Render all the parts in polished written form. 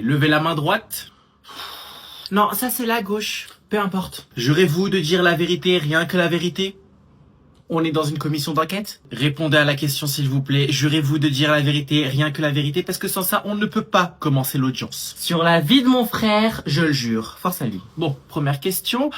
Levez la main droite. Non, ça c'est la gauche. Peu importe. Jurez-vous de dire la vérité, rien que la vérité? On est dans une commission d'enquête. Répondez à la question s'il vous plaît. Jurez-vous de dire la vérité, rien que la vérité, parce que sans ça, on ne peut pas commencer l'audience. Sur la vie de mon frère, je le jure. Force à lui. Bon, première question.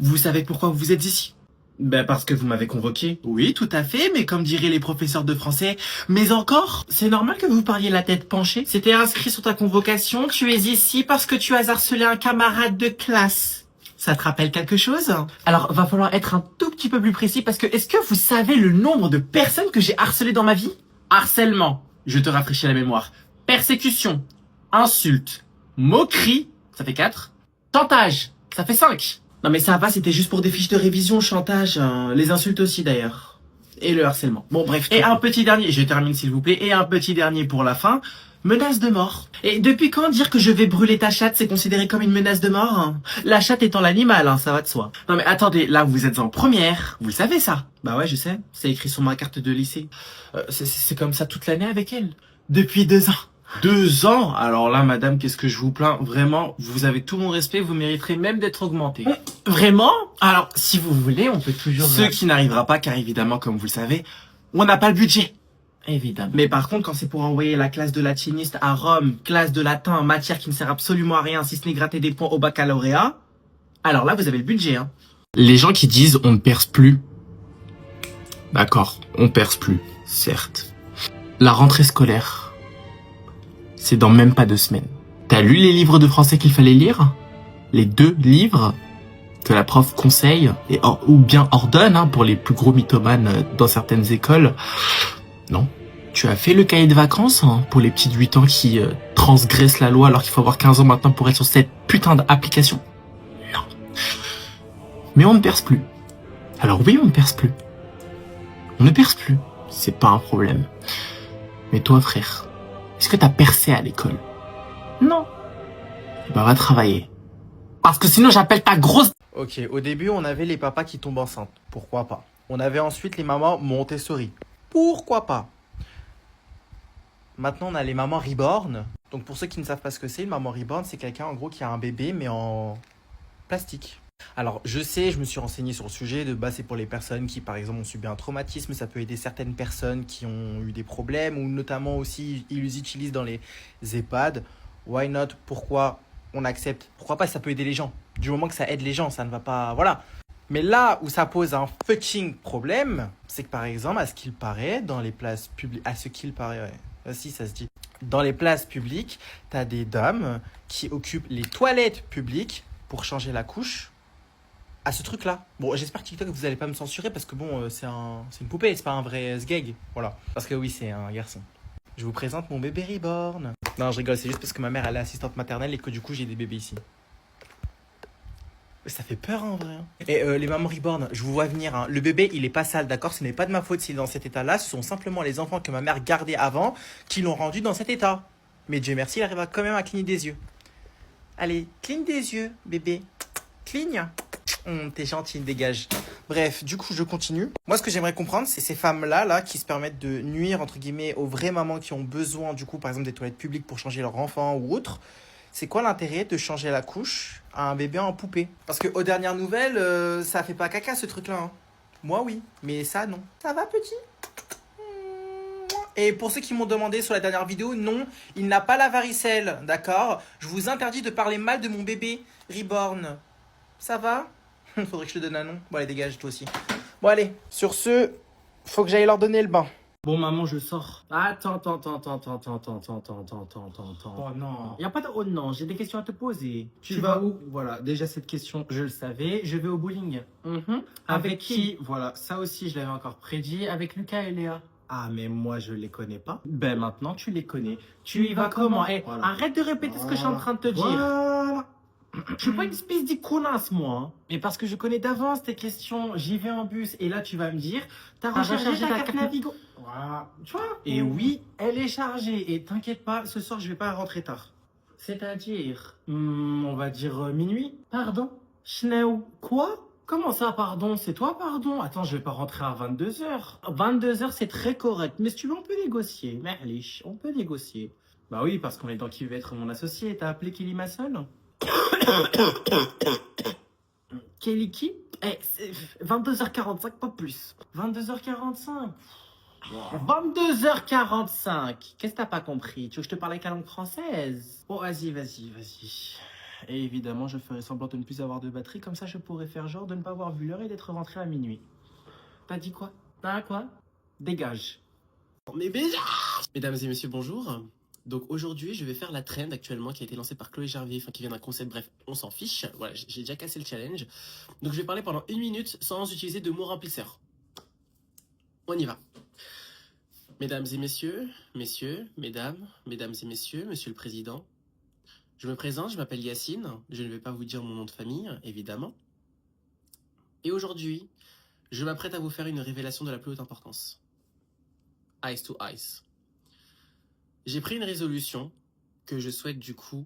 Vous savez pourquoi vous êtes ici? Ben parce que vous m'avez convoqué. Oui, tout à fait, mais comme diraient les professeurs de français, mais encore, c'est normal que vous parliez la tête penchée. C'était inscrit sur ta convocation, tu es ici parce que tu as harcelé un camarade de classe. Ça te rappelle quelque chose? Alors, va falloir être un tout petit peu plus précis parce que est-ce que vous savez le nombre de personnes que j'ai harcelées dans ma vie? Harcèlement, je te rafraîchis la mémoire. Persécution, insulte, moquerie, ça fait 4. Chantage, ça fait 5. Non mais ça va, c'était juste pour des fiches de révision, chantage, les insultes aussi d'ailleurs. Et le harcèlement. Bon bref. Et un petit dernier, je termine s'il vous plaît, et un petit dernier pour la fin, menace de mort. Et depuis quand dire que je vais brûler ta chatte, c'est considéré comme une menace de mort? La chatte étant l'animal, ça va de soi. Non mais attendez, là vous êtes en première, vous le savez ça? Bah ouais je sais, c'est écrit sur ma carte de lycée. C'est comme ça toute l'année avec elle. Depuis 2 ans. 2 ans? Alors là, madame, qu'est-ce que je vous plains? Vraiment, vous avez tout mon respect, vous mériterez même d'être augmenté. Vraiment? Alors, si vous voulez, on peut toujours... Ce qui n'arrivera pas, car évidemment, comme vous le savez, on n'a pas le budget. Évidemment. Mais par contre, quand c'est pour envoyer la classe de latiniste à Rome, classe de latin, matière qui ne sert absolument à rien, si ce n'est gratter des points au baccalauréat, alors là, vous avez le budget, hein. Les gens qui disent on ne perce plus. D'accord, on perce plus, certes. La rentrée scolaire... c'est dans même pas 2 semaines. T'as lu les livres de français qu'il fallait lire? Les 2 livres que la prof conseille, ou bien ordonne, pour les plus gros mythomanes dans certaines écoles. Non. Tu as fait le cahier de vacances pour les petits de 8 ans qui transgressent la loi alors qu'il faut avoir 15 ans maintenant pour être sur cette putain d'application? Non. Mais on ne perce plus. Alors oui, on ne perce plus. On ne perce plus. C'est pas un problème. Mais toi, frère... est-ce que t'as percé à l'école? Non. Eh ben, va travailler. Parce que sinon, j'appelle ta grosse... Ok, au début, on avait les papas qui tombent enceintes. Pourquoi pas? On avait ensuite les mamans Montessori. Pourquoi pas? Maintenant, on a les mamans reborn. Donc, pour ceux qui ne savent pas ce que c'est, une maman reborn, c'est quelqu'un, en gros, qui a un bébé, mais en plastique. Alors, je sais, je me suis renseigné sur le sujet. De base, c'est pour les personnes qui, par exemple, ont subi un traumatisme. Ça peut aider certaines personnes qui ont eu des problèmes ou notamment aussi, ils les utilisent dans les EHPAD. Why not? Pourquoi on accepte? Pourquoi pas? Ça peut aider les gens. Du moment que ça aide les gens, ça ne va pas... Voilà. Mais là où ça pose un fucking problème, c'est que, par exemple, à ce qu'il paraît, dans les places publiques... À ce qu'il paraît, ouais. Si, ça se dit. Dans les places publiques, t'as des dames qui occupent les toilettes publiques pour changer la couche à ce truc-là. Bon, j'espère que TikTok, vous allez pas me censurer parce que bon, c'est une poupée, c'est pas un vrai sgeg. Voilà. Parce que oui, c'est un garçon. Je vous présente mon bébé reborn. Non, je rigole, c'est juste parce que ma mère, elle est assistante maternelle et que du coup, j'ai des bébés ici. Ça fait peur en vrai. Et les mamans reborn, je vous vois venir. Le bébé, il est pas sale, d'accord? Ce n'est pas de ma faute s'il est dans cet état-là. Ce sont simplement les enfants que ma mère gardait avant qui l'ont rendu dans cet état. Mais Dieu merci, il arrive quand même à cligner des yeux. Allez, cligne des yeux, bébé. Cligne. T'es gentil, dégage. Bref, du coup, je continue. Moi, ce que j'aimerais comprendre, c'est ces femmes-là qui se permettent de nuire, entre guillemets, aux vraies mamans qui ont besoin, du coup, par exemple, des toilettes publiques pour changer leur enfant ou autre. C'est quoi l'intérêt de changer la couche à un bébé en poupée? Parce que aux dernières nouvelles, ça fait pas caca, ce truc-là. Moi, oui. Mais ça, non. Ça va, petit? Et pour ceux qui m'ont demandé sur la dernière vidéo, non, il n'a pas la varicelle, d'accord? Je vous interdis de parler mal de mon bébé reborn. Ça va? Faudrait que je te donne un nom. Bon, allez, dégage, toi aussi. Bon, allez, sur ce, faut que j'aille leur donner le bain. Bon, maman, je sors. Attends. Oh non. Y a pas de oh non, j'ai des questions à te poser. Tu vas où? Voilà, déjà cette question, je le savais. Je vais au bowling. Avec qui? Voilà, ça aussi, je l'avais encore prédit. Avec Lucas et Léa. Ah, mais moi, je les connais pas. Ben, maintenant, tu les connais. Tu y vas comment? Voilà. Arrête de répéter ce que je suis en train de te dire. Voilà. Je suis pas une espèce de connasse, moi. Mais parce que je connais d'avance tes questions. J'y vais en bus. Et là, tu vas me dire, t'as rechargé ta carte Navigo. Voilà. Tu vois? Et oui, elle est chargée. Et t'inquiète pas, ce soir, je vais pas rentrer tard. C'est-à-dire, on va dire minuit. Pardon? Schneu. Quoi? Comment ça, pardon? C'est toi, pardon? Attends, je vais pas rentrer à 22h. 22h, c'est très correct. Mais si tu veux, on peut négocier. Merlich, on peut négocier. Bah oui, parce qu'on est dans Qui veut être mon associé. T'as appelé Kelly Massol? Kelly qui? Eh, c'est 22h45, pas plus. 22h45. 22h45. Qu'est-ce que t'as pas compris? Tu veux que je te parle avec la langue française? Oh, vas-y. Et évidemment, je ferai semblant de ne plus avoir de batterie, comme ça je pourrais faire genre de ne pas avoir vu l'heure et d'être rentré à minuit. T'as dit quoi? T'as quoi? Dégage. Mais déjà! Mesdames et messieurs, bonjour. Donc aujourd'hui, je vais faire la trend actuellement qui a été lancée par Chloé Jarvier, enfin qui vient d'un concept, bref, on s'en fiche. Voilà, j'ai déjà cassé le challenge. Donc je vais parler pendant 1 minute sans utiliser de mots remplisseurs. On y va. Mesdames et messieurs, mesdames et messieurs, monsieur le président. Je me présente, je m'appelle Yacine. Je ne vais pas vous dire mon nom de famille, évidemment. Et aujourd'hui, je m'apprête à vous faire une révélation de la plus haute importance. Ice to Ice. J'ai pris une résolution que je souhaite du coup.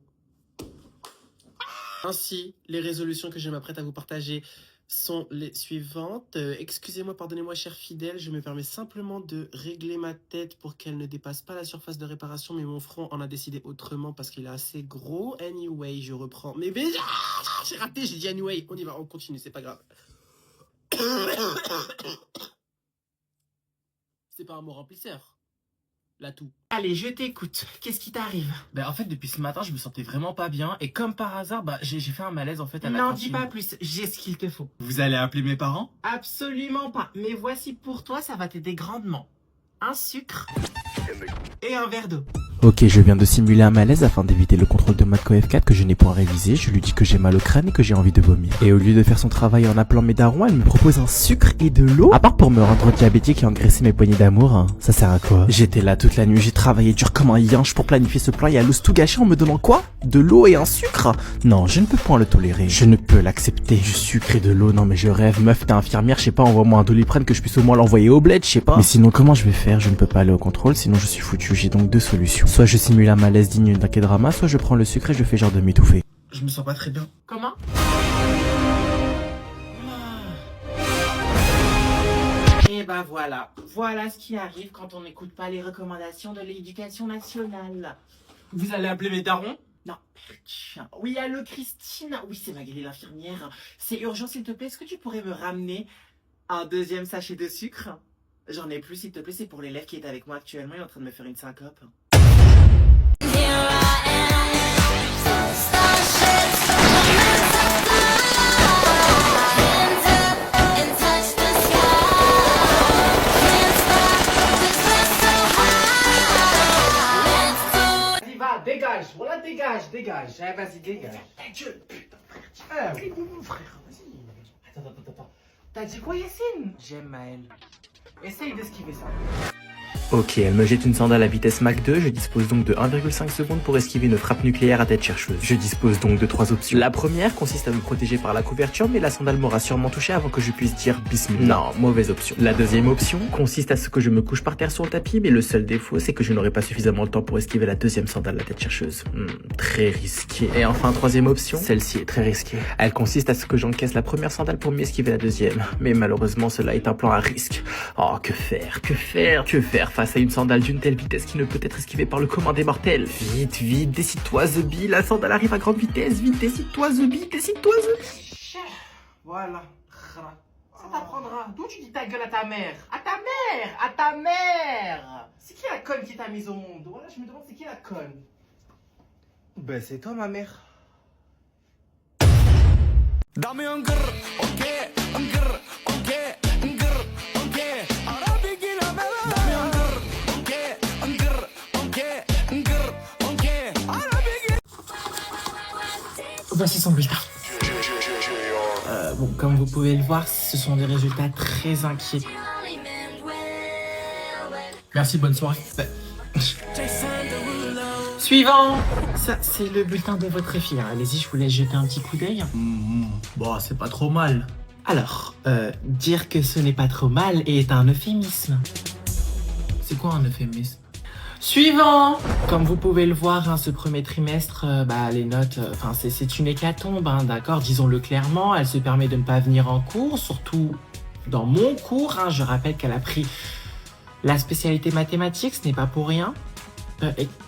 Ainsi, les résolutions que je m'apprête à vous partager sont les suivantes. Excusez-moi, pardonnez-moi, chers fidèles, je me permets simplement de régler ma tête pour qu'elle ne dépasse pas la surface de réparation, mais mon front en a décidé autrement parce qu'il est assez gros. Anyway, je reprends. Mais déjà, j'ai raté, j'ai dit anyway. On y va, on continue, c'est pas grave. C'est pas un mot remplisseur. L'atout. Allez, je t'écoute. Qu'est-ce qui t'arrive? Bah en fait, depuis ce matin, je me sentais vraiment pas bien. Et comme par hasard, bah j'ai fait un malaise en fait à la cantine. Non, dis pas plus. J'ai ce qu'il te faut. Vous allez appeler mes parents? Absolument pas. Mais voici pour toi, ça va t'aider grandement. Un sucre et un verre d'eau. Ok, je viens de simuler un malaise afin d'éviter le contrôle de Matco F4 que je n'ai point révisé. Je lui dis que j'ai mal au crâne et que j'ai envie de vomir. Et au lieu de faire son travail en appelant mes darons, elle me propose un sucre et de l'eau. À part pour me rendre diabétique et engraisser mes poignées d'amour, hein, ça sert à quoi? J'étais là toute la nuit, j'ai travaillé dur comme un yinche pour planifier ce plan et elle ose tout gâcher en me donnant quoi? De l'eau et un sucre? Non, je ne peux point le tolérer. Je ne peux l'accepter. Du sucre et de l'eau, non mais je rêve. Meuf, t'es infirmière, je sais pas, envoie-moi un Doliprane que je puisse au moins l'envoyer au bled, je sais pas. Mais sinon, comment je vais faire? Je ne peux pas aller au contrôle, sinon je suis foutu. J'ai donc deux solutions. Soit je simule un malaise digne d'un K-drama, soit je prends le sucre et je fais genre de m'étouffer. Je me sens pas très bien. Comment? Et bah voilà. Voilà ce qui arrive quand on n'écoute pas les recommandations de l'éducation nationale. Vous allez appeler mes darons? Non, tiens. Oui, allô Christine? Oui, c'est Magali l'infirmière. C'est urgent s'il te plaît, est-ce que tu pourrais me ramener un deuxième sachet de sucre? J'en ai plus s'il te plaît, c'est pour l'élève qui est avec moi actuellement, il est en train de me faire une syncope. Vas-y, va, dégage, voilà, dégage. Eh, vas-y, dégage. Ta gueule, putain, frère, tiens. Mon frère, vas-y. Attends. T'as dit quoi, Yacine? J'aime Maël. Essaye d'esquiver ça. Ok, elle me jette une sandale à vitesse Mach 2, je dispose donc de 1,5 secondes pour esquiver une frappe nucléaire à tête chercheuse. Je dispose donc de 3 options. La première consiste à me protéger par la couverture, mais la sandale m'aura sûrement touché avant que je puisse dire bismillah. Non, mauvaise option. La deuxième option consiste à ce que je me couche par terre sur le tapis, mais le seul défaut c'est que je n'aurai pas suffisamment le temps pour esquiver la deuxième sandale à tête chercheuse. Très risqué. Et enfin, troisième option, celle-ci est très risquée. Elle consiste à ce que j'encaisse la première sandale pour mieux esquiver la deuxième. Mais malheureusement, cela est un plan à risque. Oh, que faire face à une sandale d'une telle vitesse qui ne peut être esquivée par le commun des mortels. Vite, décide-toi, Zebi, la sandale arrive à grande vitesse, vite, décide-toi, Zebi. Voilà. Ça t'apprendra. D'où tu dis ta gueule à ta mère? À ta mère. C'est qui la conne qui t'a mise au monde? Voilà, je me demande c'est qui la conne. Ben c'est toi ma mère. Dame un grr, ok, un grr, ok, un grr, ok. Arabic in a melon. Dame un grr, ok, un grr, ok, un grr, ok. Arabic. Voici son bulletin. Bon, comme vous pouvez le voir, ce sont des résultats très inquiets. Merci, bonne soirée. Suivant. Ça, c'est le bulletin de votre fille. Allez-y, je vous laisse jeter un petit coup d'œil. Bon, c'est pas trop mal. Alors, dire que ce n'est pas trop mal est un euphémisme. C'est quoi un euphémisme? Suivant. Comme vous pouvez le voir, ce premier trimestre, les notes, c'est une hécatombe, d'accord, disons-le clairement. Elle se permet de ne pas venir en cours, surtout dans mon cours. Je rappelle qu'elle a pris la spécialité mathématiques, ce n'est pas pour rien.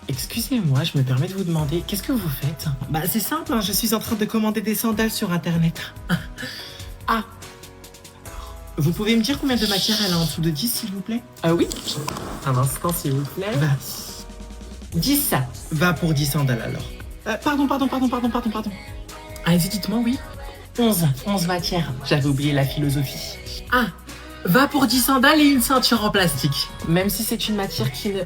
Excusez-moi, je me permets de vous demander, qu'est-ce que vous faites? Bah c'est simple, hein, je suis en train de commander des sandales sur internet. Ah. Vous pouvez me dire combien de matière elle a en dessous de 10 s'il vous plaît? Oui. Un instant, s'il vous plaît. 10. Va pour 10 sandales alors. Pardon. Allez-y, dites-moi, oui. 11 matières. J'avais oublié la philosophie. Ah, va pour 10 sandales et une ceinture en plastique. Même si c'est une matière qui ne...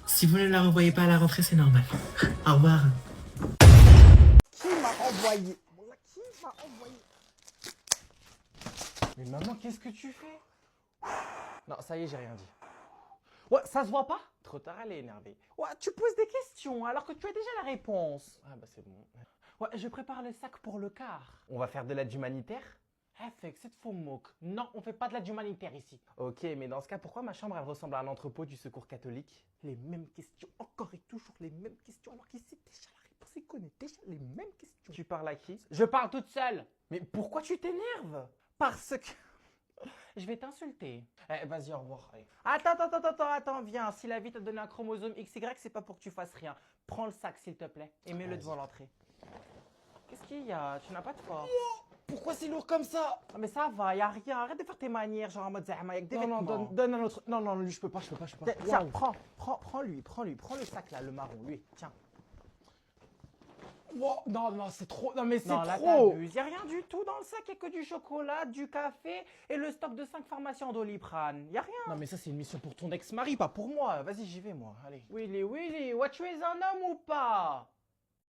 Si vous ne la revoyez pas à la rentrée, c'est normal. Au revoir. Qui m'a envoyé? Qui m'a envoyé? Mais maman, qu'est-ce que tu fais? Non, ça y est, j'ai rien dit. Ouais, ça se voit pas? Trop tard, elle est énervée. Ouais, tu poses des questions alors que tu as déjà la réponse. Ah bah c'est bon. Ouais, je prépare le sac pour le car. On va faire de l'aide humanitaire? Fake, cette faux moque. Non, on fait pas de l'aide humanitaire ici. Ok, mais dans ce cas, pourquoi ma chambre elle ressemble à un entrepôt du secours catholique? Les mêmes questions, encore et toujours les mêmes questions, alors qu'il sait déjà la réponse, il connaît déjà les mêmes questions. Tu parles à qui? Je parle toute seule. Mais pourquoi tu t'énerves? Parce que... Je vais t'insulter. Vas-y, au revoir. Allez. Attends, viens. Si la vie t'a donné un chromosome XY, c'est pas pour que tu fasses rien. Prends le sac, s'il te plaît, et mets-le devant l'entrée. Qu'est-ce qu'il y a? Tu n'as pas de force. Pourquoi c'est lourd comme ça? Ah mais ça va, y a rien. Arrête de faire tes manières, genre en mode zahma, avec des vêtements. Non, donne un autre. Non, lui, je peux pas. Tiens, prends le sac là, le marron, lui. Tiens. Wow, non, c'est trop. Non, mais c'est trop. Il n'y a rien du tout dans le sac, il n'y a que du chocolat, du café et le stock de 5 pharmacies en Doliprane. Il n'y a rien. Non, mais ça, c'est une mission pour ton ex-mari, pas pour moi. Vas-y, j'y vais, moi. Allez. Willy, ouais, tu es un homme ou pas?